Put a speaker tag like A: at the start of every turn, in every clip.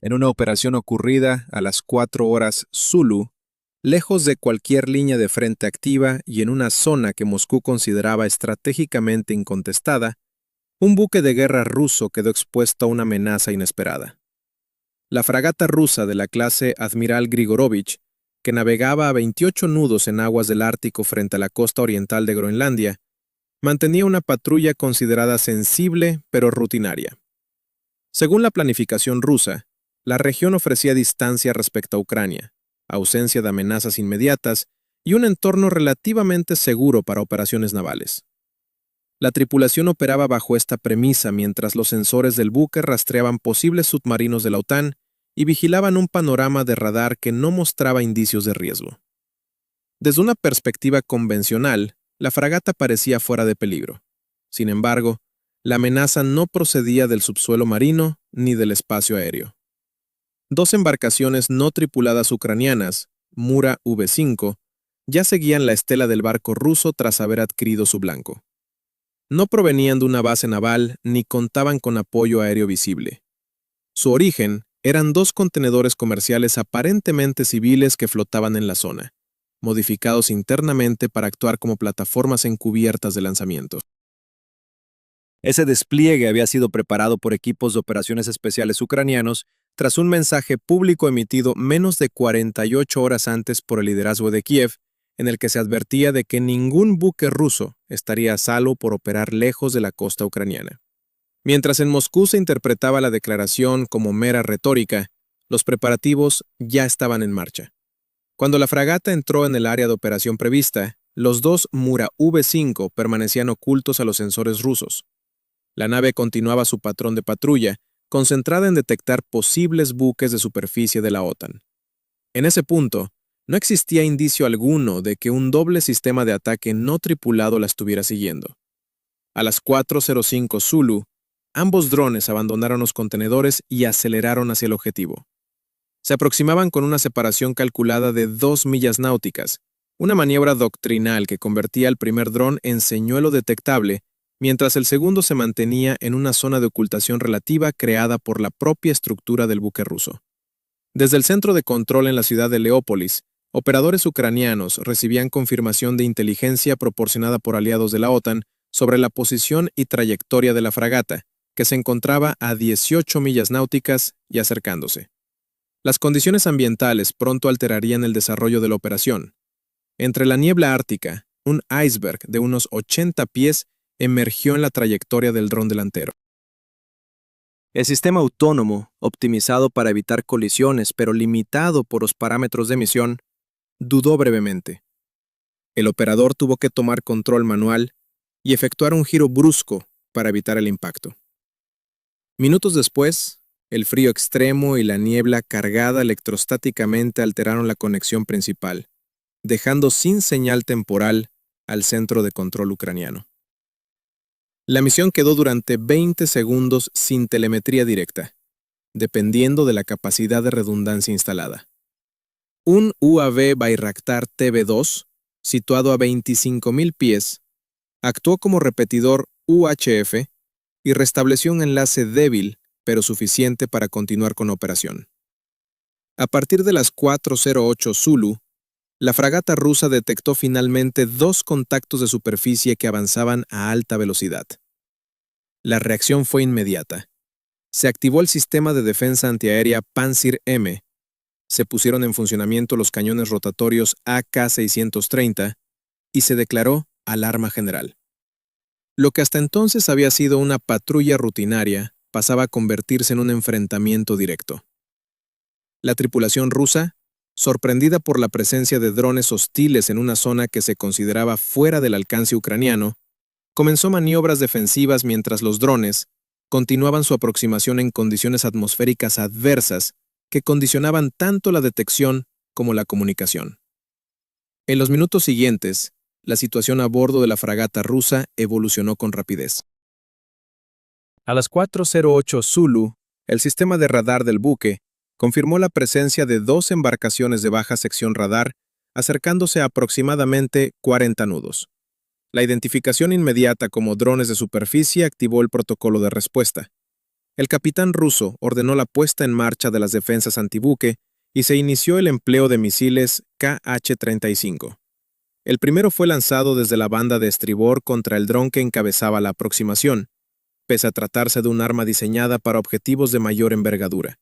A: En una operación ocurrida a las 4 horas Zulu, lejos de cualquier línea de frente activa y en una zona que Moscú consideraba estratégicamente incontestada, un buque de guerra ruso quedó expuesto a una amenaza inesperada. La fragata rusa de la clase Admiral Grigorovich, que navegaba a 28 nudos en aguas del Ártico frente a la costa oriental de Groenlandia, mantenía una patrulla considerada sensible pero rutinaria. Según la planificación rusa, la región ofrecía distancia respecto a Ucrania, ausencia de amenazas inmediatas y un entorno relativamente seguro para operaciones navales. La tripulación operaba bajo esta premisa mientras los sensores del buque rastreaban posibles submarinos de la OTAN y vigilaban un panorama de radar que no mostraba indicios de riesgo. Desde una perspectiva convencional, la fragata parecía fuera de peligro. Sin embargo, la amenaza no procedía del subsuelo marino ni del espacio aéreo. Dos embarcaciones no tripuladas ucranianas, Mura V5, ya seguían la estela del barco ruso tras haber adquirido su blanco. No provenían de una base naval ni contaban con apoyo aéreo visible. Su origen eran dos contenedores comerciales aparentemente civiles que flotaban en la zona, modificados internamente para actuar como plataformas encubiertas de lanzamiento. Ese despliegue había sido preparado por equipos de operaciones especiales ucranianos tras un mensaje público emitido menos de 48 horas antes por el liderazgo de Kiev, en el que se advertía de que ningún buque ruso estaría a salvo por operar lejos de la costa ucraniana. Mientras en Moscú se interpretaba la declaración como mera retórica, los preparativos ya estaban en marcha. Cuando la fragata entró en el área de operación prevista, los dos Mura V5 permanecían ocultos a los sensores rusos. La nave continuaba su patrón de patrulla, concentrada en detectar posibles buques de superficie de la OTAN. En ese punto, no existía indicio alguno de que un doble sistema de ataque no tripulado la estuviera siguiendo. A las 4:05 Zulu, ambos drones abandonaron los contenedores y aceleraron hacia el objetivo. Se aproximaban con una separación calculada de 2 millas náuticas, una maniobra doctrinal que convertía al primer dron en señuelo detectable, mientras el segundo se mantenía en una zona de ocultación relativa creada por la propia estructura del buque ruso. Desde el centro de control en la ciudad de Leópolis, operadores ucranianos recibían confirmación de inteligencia proporcionada por aliados de la OTAN sobre la posición y trayectoria de la fragata, que se encontraba a 18 millas náuticas y acercándose. Las condiciones ambientales pronto alterarían el desarrollo de la operación. Entre la niebla ártica, un iceberg de unos 80 pies emergió en la trayectoria del dron delantero. El sistema autónomo, optimizado para evitar colisiones pero limitado por los parámetros de emisión, dudó brevemente. El operador tuvo que tomar control manual y efectuar un giro brusco para evitar el impacto. Minutos después, el frío extremo y la niebla cargada electrostáticamente alteraron la conexión principal, dejando sin señal temporal al centro de control ucraniano. La misión quedó durante 20 segundos sin telemetría directa, dependiendo de la capacidad de redundancia instalada. Un UAV Bayraktar TB2, situado a 25.000 pies, actuó como repetidor UHF y restableció un enlace débil pero suficiente para continuar con la operación. A partir de las 4:08 Zulu, la fragata rusa detectó finalmente dos contactos de superficie que avanzaban a alta velocidad. La reacción fue inmediata. Se activó el sistema de defensa antiaérea Pantsir-M, se pusieron en funcionamiento los cañones rotatorios AK-630 y se declaró alarma general. Lo que hasta entonces había sido una patrulla rutinaria pasaba a convertirse en un enfrentamiento directo. La tripulación rusa, sorprendida por la presencia de drones hostiles en una zona que se consideraba fuera del alcance ucraniano, comenzó maniobras defensivas mientras los drones continuaban su aproximación en condiciones atmosféricas adversas que condicionaban tanto la detección como la comunicación. En los minutos siguientes, la situación a bordo de la fragata rusa evolucionó con rapidez. A las 4:08 Zulu, el sistema de radar del buque confirmó la presencia de dos embarcaciones de baja sección radar acercándose a aproximadamente 40 nudos. La identificación inmediata como drones de superficie activó el protocolo de respuesta. El capitán ruso ordenó la puesta en marcha de las defensas antibuque y se inició el empleo de misiles KH-35. El primero fue lanzado desde la banda de estribor contra el dron que encabezaba la aproximación, pese a tratarse de un arma diseñada para objetivos de mayor envergadura.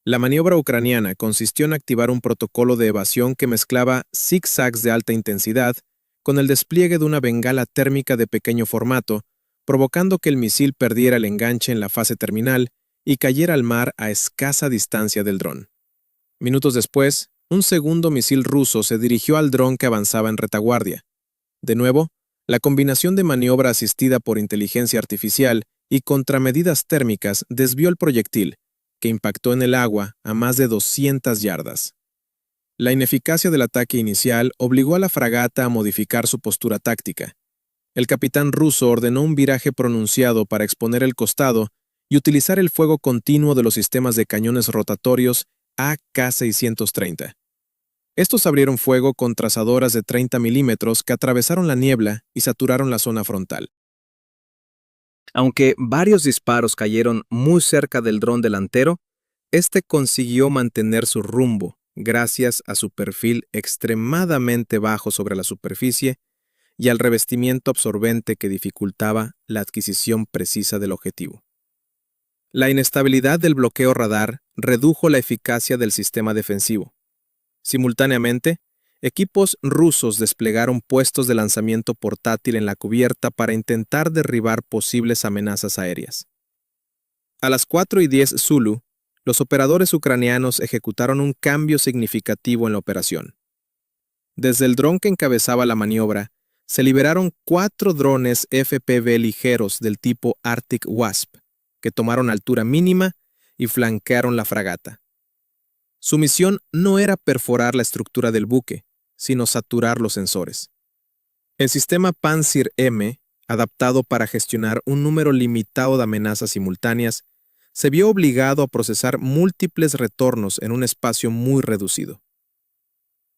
A: La maniobra ucraniana consistió en activar un protocolo de evasión que mezclaba zigzags de alta intensidad con el despliegue de una bengala térmica de pequeño formato, provocando que el misil perdiera el enganche en la fase terminal y cayera al mar a escasa distancia del dron. Minutos después, un segundo misil ruso se dirigió al dron que avanzaba en retaguardia. De nuevo, la combinación de maniobra asistida por inteligencia artificial y contramedidas térmicas desvió el proyectil, que impactó en el agua a más de 200 yardas. La ineficacia del ataque inicial obligó a la fragata a modificar su postura táctica. El capitán ruso ordenó un viraje pronunciado para exponer el costado y utilizar el fuego continuo de los sistemas de cañones rotatorios AK-630. Estos abrieron fuego con trazadoras de 30 milímetros que atravesaron la niebla y saturaron la zona frontal. Aunque varios disparos cayeron muy cerca del dron delantero, este consiguió mantener su rumbo gracias a su perfil extremadamente bajo sobre la superficie y al revestimiento absorbente que dificultaba la adquisición precisa del objetivo. La inestabilidad del bloqueo radar redujo la eficacia del sistema defensivo. Simultáneamente, equipos rusos desplegaron puestos de lanzamiento portátil en la cubierta para intentar derribar posibles amenazas aéreas. A las 4:10 Zulu, los operadores ucranianos ejecutaron un cambio significativo en la operación. Desde el dron que encabezaba la maniobra, se liberaron 4 drones FPV ligeros del tipo Arctic Wasp, que tomaron altura mínima y flanquearon la fragata. Su misión no era perforar la estructura del buque, sino saturar los sensores. El sistema Pantsir-M, adaptado para gestionar un número limitado de amenazas simultáneas, se vio obligado a procesar múltiples retornos en un espacio muy reducido.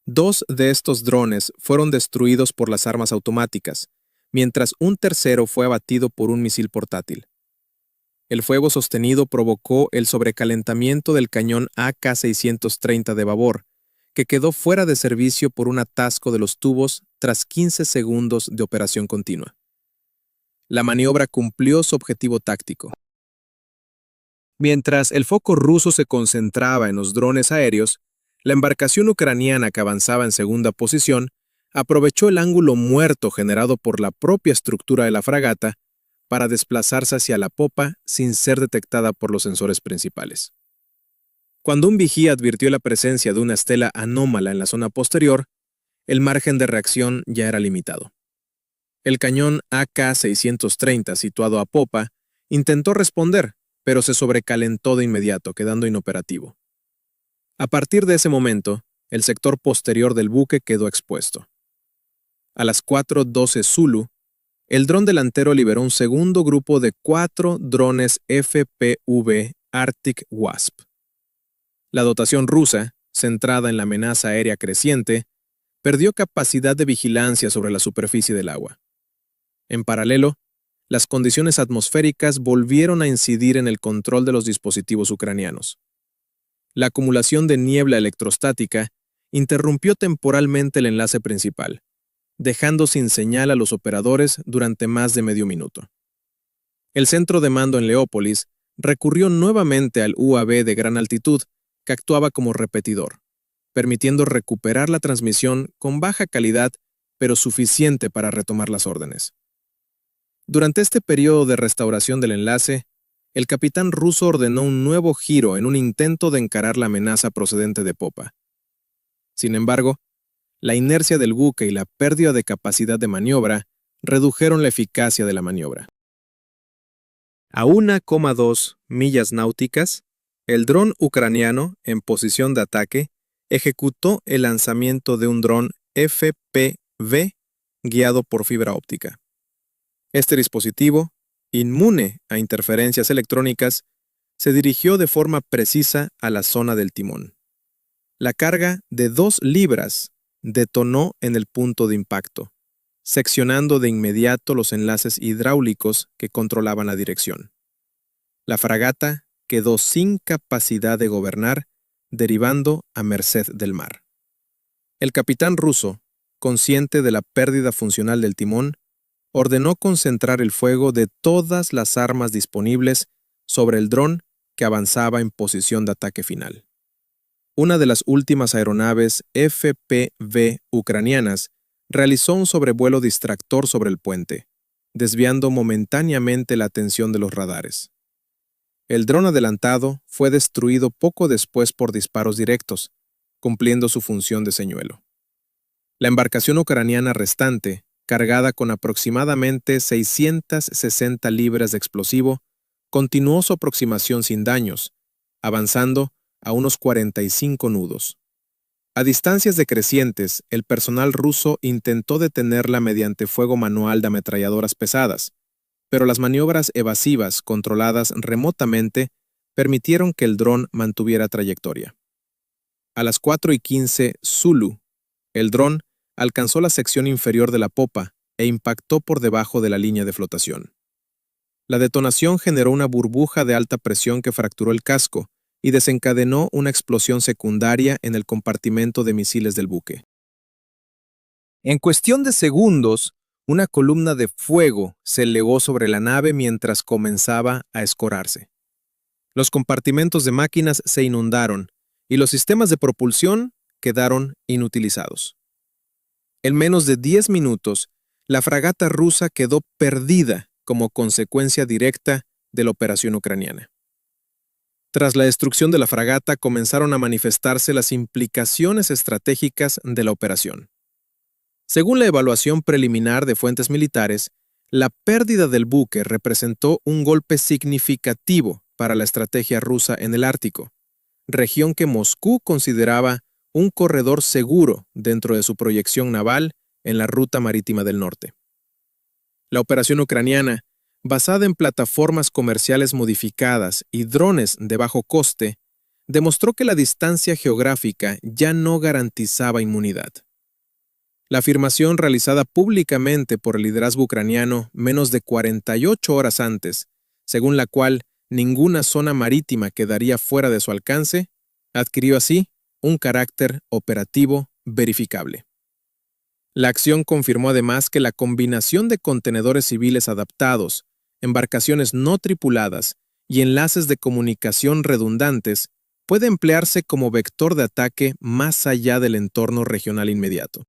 A: 2 de estos drones fueron destruidos por las armas automáticas, mientras un tercero fue abatido por un misil portátil. El fuego sostenido provocó el sobrecalentamiento del cañón AK-630 de babor, que quedó fuera de servicio por un atasco de los tubos tras 15 segundos de operación continua. La maniobra cumplió su objetivo táctico. Mientras el foco ruso se concentraba en los drones aéreos, la embarcación ucraniana que avanzaba en segunda posición aprovechó el ángulo muerto generado por la propia estructura de la fragata para desplazarse hacia la popa sin ser detectada por los sensores principales. Cuando un vigía advirtió la presencia de una estela anómala en la zona posterior, el margen de reacción ya era limitado. El cañón AK-630 situado a popa intentó responder, pero se sobrecalentó de inmediato, quedando inoperativo. A partir de ese momento, el sector posterior del buque quedó expuesto. A las 4:12 Zulu, el dron delantero liberó un segundo grupo de 4 drones FPV Arctic Wasp. La dotación rusa, centrada en la amenaza aérea creciente, perdió capacidad de vigilancia sobre la superficie del agua. En paralelo, las condiciones atmosféricas volvieron a incidir en el control de los dispositivos ucranianos. La acumulación de niebla electrostática interrumpió temporalmente el enlace principal, dejando sin señal a los operadores durante más de medio minuto. El centro de mando en Leópolis recurrió nuevamente al UAV de gran altitud, que actuaba como repetidor, permitiendo recuperar la transmisión con baja calidad, pero suficiente para retomar las órdenes. Durante este periodo de restauración del enlace, el capitán ruso ordenó un nuevo giro en un intento de encarar la amenaza procedente de popa. Sin embargo, la inercia del buque y la pérdida de capacidad de maniobra redujeron la eficacia de la maniobra. A 1,2 millas náuticas, el dron ucraniano, en posición de ataque, ejecutó el lanzamiento de un dron FPV guiado por fibra óptica. Este dispositivo, inmune a interferencias electrónicas, se dirigió de forma precisa a la zona del timón. La carga de 2 libras detonó en el punto de impacto, seccionando de inmediato los enlaces hidráulicos que controlaban la dirección. La fragata quedó sin capacidad de gobernar, derivando a merced del mar. El capitán ruso, consciente de la pérdida funcional del timón, ordenó concentrar el fuego de todas las armas disponibles sobre el dron que avanzaba en posición de ataque final. Una de las últimas aeronaves FPV ucranianas realizó un sobrevuelo distractor sobre el puente, desviando momentáneamente la atención de los radares. El dron adelantado fue destruido poco después por disparos directos, cumpliendo su función de señuelo. La embarcación ucraniana restante, cargada con aproximadamente 660 libras de explosivo, continuó su aproximación sin daños, avanzando a unos 45 nudos. A distancias decrecientes, el personal ruso intentó detenerla mediante fuego manual de ametralladoras pesadas, pero las maniobras evasivas controladas remotamente permitieron que el dron mantuviera trayectoria. A las 4:15 Zulu, el dron alcanzó la sección inferior de la popa e impactó por debajo de la línea de flotación. La detonación generó una burbuja de alta presión que fracturó el casco y desencadenó una explosión secundaria en el compartimento de misiles del buque. En cuestión de segundos, una columna de fuego se elevó sobre la nave mientras comenzaba a escorarse. Los compartimentos de máquinas se inundaron y los sistemas de propulsión quedaron inutilizados. En menos de 10 minutos, la fragata rusa quedó perdida como consecuencia directa de la operación ucraniana. Tras la destrucción de la fragata, comenzaron a manifestarse las implicaciones estratégicas de la operación. Según la evaluación preliminar de fuentes militares, la pérdida del buque representó un golpe significativo para la estrategia rusa en el Ártico, región que Moscú consideraba un corredor seguro dentro de su proyección naval en la ruta marítima del norte. La operación ucraniana, basada en plataformas comerciales modificadas y drones de bajo coste, demostró que la distancia geográfica ya no garantizaba inmunidad. La afirmación realizada públicamente por el liderazgo ucraniano menos de 48 horas antes, según la cual ninguna zona marítima quedaría fuera de su alcance, adquirió así un carácter operativo verificable. La acción confirmó además que la combinación de contenedores civiles adaptados, embarcaciones no tripuladas y enlaces de comunicación redundantes puede emplearse como vector de ataque más allá del entorno regional inmediato.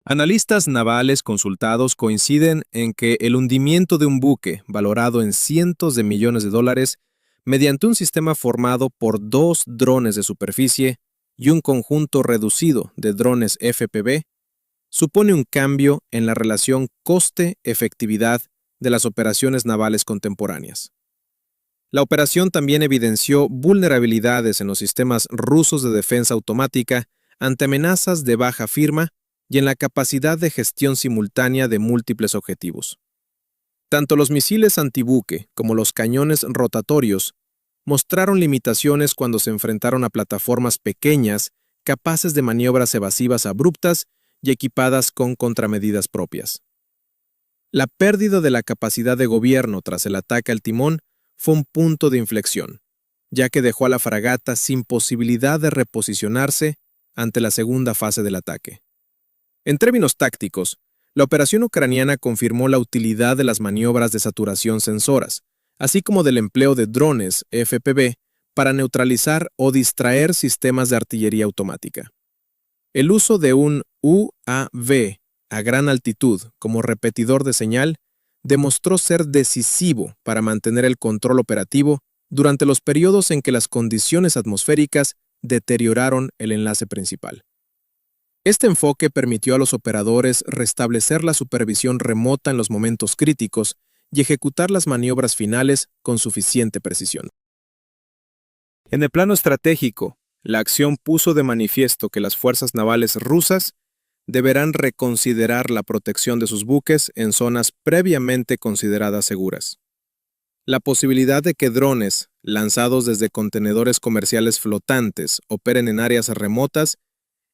A: Analistas navales consultados coinciden en que el hundimiento de un buque valorado en cientos de millones de dólares mediante un sistema formado por 2 drones de superficie y un conjunto reducido de drones FPV supone un cambio en la relación coste-efectividad de las operaciones navales contemporáneas. La operación también evidenció vulnerabilidades en los sistemas rusos de defensa automática ante amenazas de baja firma y en la capacidad de gestión simultánea de múltiples objetivos. Tanto los misiles antibuque como los cañones rotatorios mostraron limitaciones cuando se enfrentaron a plataformas pequeñas capaces de maniobras evasivas abruptas y equipadas con contramedidas propias. La pérdida de la capacidad de gobierno tras el ataque al timón fue un punto de inflexión, ya que dejó a la fragata sin posibilidad de reposicionarse ante la segunda fase del ataque. En términos tácticos, la operación ucraniana confirmó la utilidad de las maniobras de saturación sensoras, así como del empleo de drones FPV para neutralizar o distraer sistemas de artillería automática. El uso de un UAV a gran altitud como repetidor de señal demostró ser decisivo para mantener el control operativo durante los periodos en que las condiciones atmosféricas deterioraron el enlace principal. Este enfoque permitió a los operadores restablecer la supervisión remota en los momentos críticos y ejecutar las maniobras finales con suficiente precisión. En el plano estratégico, la acción puso de manifiesto que las fuerzas navales rusas deberán reconsiderar la protección de sus buques en zonas previamente consideradas seguras. La posibilidad de que drones, lanzados desde contenedores comerciales flotantes, operen en áreas remotas,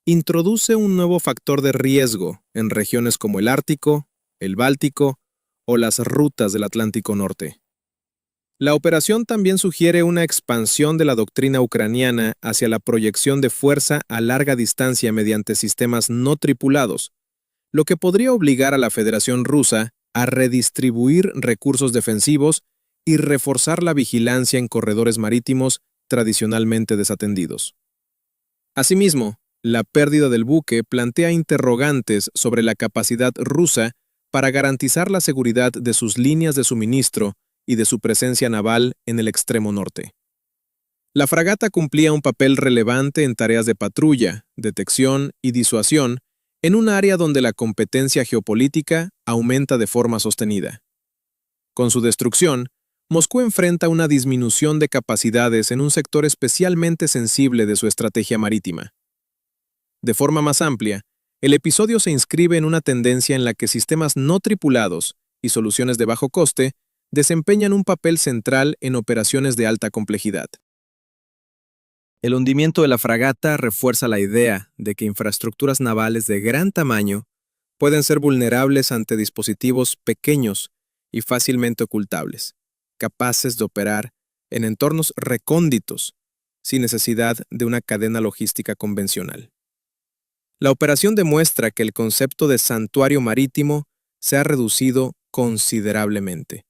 A: introduce un nuevo factor de riesgo en regiones como el Ártico, el Báltico o las rutas del Atlántico Norte. La operación también sugiere una expansión de la doctrina ucraniana hacia la proyección de fuerza a larga distancia mediante sistemas no tripulados, lo que podría obligar a la Federación Rusa a redistribuir recursos defensivos y reforzar la vigilancia en corredores marítimos tradicionalmente desatendidos. Asimismo, la pérdida del buque plantea interrogantes sobre la capacidad rusa para garantizar la seguridad de sus líneas de suministro y de su presencia naval en el extremo norte. La fragata cumplía un papel relevante en tareas de patrulla, detección y disuasión en un área donde la competencia geopolítica aumenta de forma sostenida. Con su destrucción, Moscú enfrenta una disminución de capacidades en un sector especialmente sensible de su estrategia marítima. De forma más amplia, el episodio se inscribe en una tendencia en la que sistemas no tripulados y soluciones de bajo coste desempeñan un papel central en operaciones de alta complejidad. El hundimiento de la fragata refuerza la idea de que infraestructuras navales de gran tamaño pueden ser vulnerables ante dispositivos pequeños y fácilmente ocultables, capaces de operar en entornos recónditos sin necesidad de una cadena logística convencional. La operación demuestra que el concepto de santuario marítimo se ha reducido considerablemente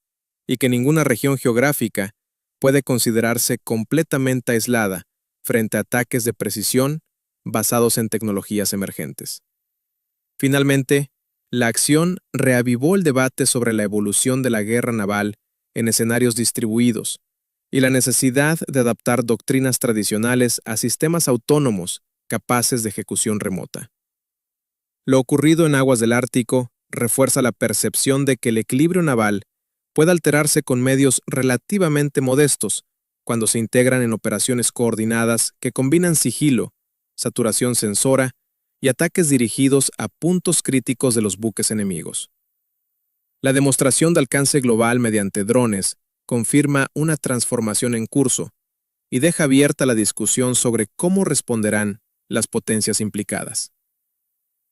A: y que ninguna región geográfica puede considerarse completamente aislada frente a ataques de precisión basados en tecnologías emergentes. Finalmente, la acción reavivó el debate sobre la evolución de la guerra naval en escenarios distribuidos y la necesidad de adaptar doctrinas tradicionales a sistemas autónomos capaces de ejecución remota. Lo ocurrido en aguas del Ártico refuerza la percepción de que el equilibrio naval puede alterarse con medios relativamente modestos cuando se integran en operaciones coordinadas que combinan sigilo, saturación sensora y ataques dirigidos a puntos críticos de los buques enemigos. La demostración de alcance global mediante drones confirma una transformación en curso y deja abierta la discusión sobre cómo responderán las potencias implicadas.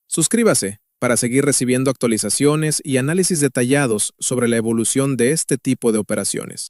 A: Suscríbase para seguir recibiendo actualizaciones y análisis detallados sobre la evolución de este tipo de operaciones.